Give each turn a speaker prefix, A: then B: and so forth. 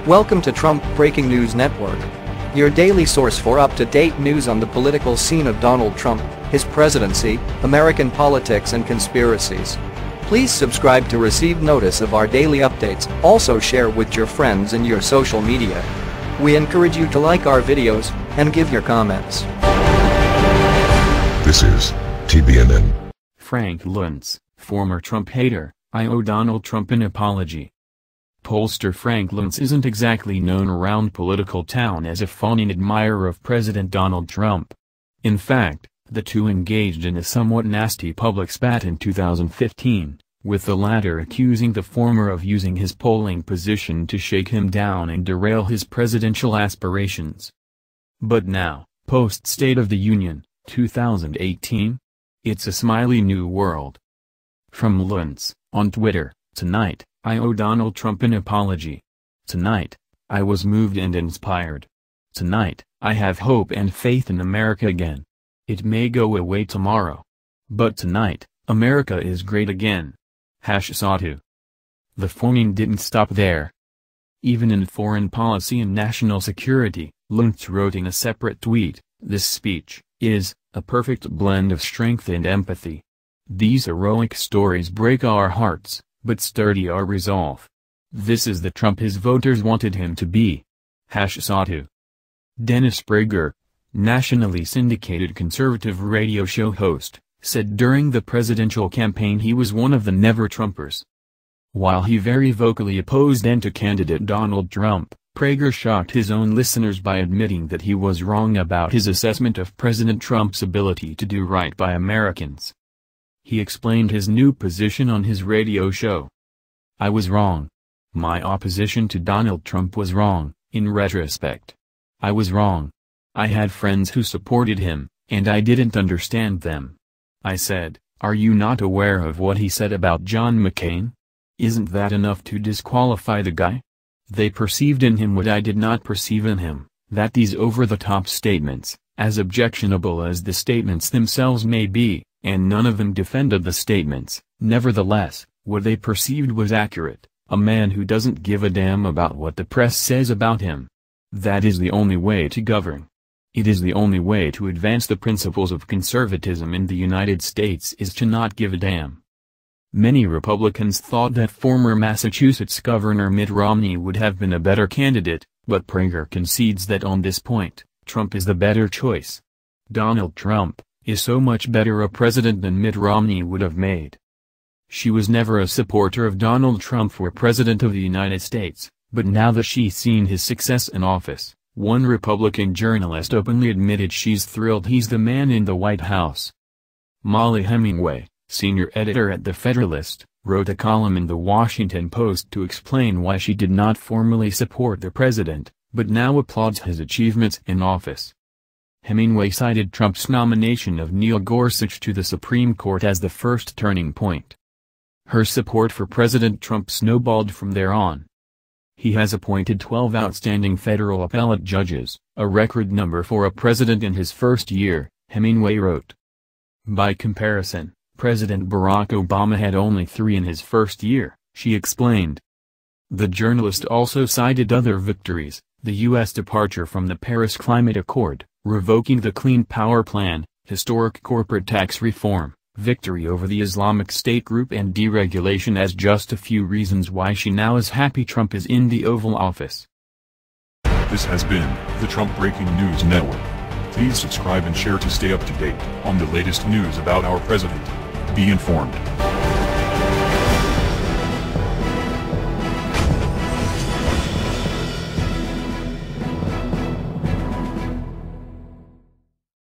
A: Welcome to Trump Breaking News Network, your daily source for up-to-date news on the political scene of Donald Trump, his presidency, American politics and conspiracies. Please subscribe to receive notice of our daily updates. Also share with your friends and your social media. We encourage you to like our videos and give your comments.
B: This is TBNN.
C: Frank Luntz, former Trump hater, I owe Donald Trump an apology. Pollster Frank Luntz isn't exactly known around political town as a fawning admirer of President Donald Trump. In fact, the two engaged in a somewhat nasty public spat in 2015, with the latter accusing the former of using his polling position to shake him down and derail his presidential aspirations. But now, post-State of the Union, 2018? It's a smiley new world. From Luntz, on Twitter, tonight, I owe Donald Trump an apology. Tonight, I was moved and inspired. Tonight, I have hope and faith in America again. It may go away tomorrow. But tonight, America is great again. #SATU. The fawning didn't stop there. Even in foreign policy and national security, Luntz wrote in a separate tweet, "This speech is a perfect blend of strength and empathy. These heroic stories break our hearts, but sturdy our resolve. This is the Trump his voters wanted him to be." #SATU. Dennis Prager, nationally syndicated conservative radio show host, said during the presidential campaign he was one of the never-Trumpers. While he very vocally opposed anti-candidate Donald Trump, Prager shocked his own listeners by admitting that he was wrong about his assessment of President Trump's ability to do right by Americans. He explained his new position on his radio show. "I was wrong. My opposition to Donald Trump was wrong, in retrospect. I was wrong. I had friends who supported him, and I didn't understand them. I said, are you not aware of what he said about John McCain? Isn't that enough to disqualify the guy? They perceived in him what I did not perceive in him, that these over-the-top statements, as objectionable as the statements themselves may be, and none of them defended the statements, nevertheless, what they perceived was accurate, a man who doesn't give a damn about what the press says about him. That is the only way to govern. It is the only way to advance the principles of conservatism in the United States is to not give a damn." Many Republicans thought that former Massachusetts Governor Mitt Romney would have been a better candidate, but Prager concedes that on this point, Trump is the better choice. Donald Trump is so much better a president than Mitt Romney would have made. She was never a supporter of Donald Trump for President of the United States, but now that she's seen his success in office, one Republican journalist openly admitted she's thrilled he's the man in the White House. Molly Hemingway, senior editor at The Federalist, wrote a column in The Washington Post to explain why she did not formally support the president, but now applauds his achievements in office. Hemingway cited Trump's nomination of Neil Gorsuch to the Supreme Court as the first turning point. Her support for President Trump snowballed from there on. He has appointed 12 outstanding federal appellate judges, a record number for a president in his first year, Hemingway wrote. By comparison, President Barack Obama had only 3 in his first year, she explained. The journalist also cited other victories: the U.S. departure from the Paris Climate Accord, revoking the Clean Power Plan, historic corporate tax reform, victory over the Islamic State group and deregulation as just a few reasons why she now is happy Trump is in the Oval Office.
B: This has been the Trump Breaking News Network. Please subscribe and share to stay up to date on the latest news about our president. Be informed.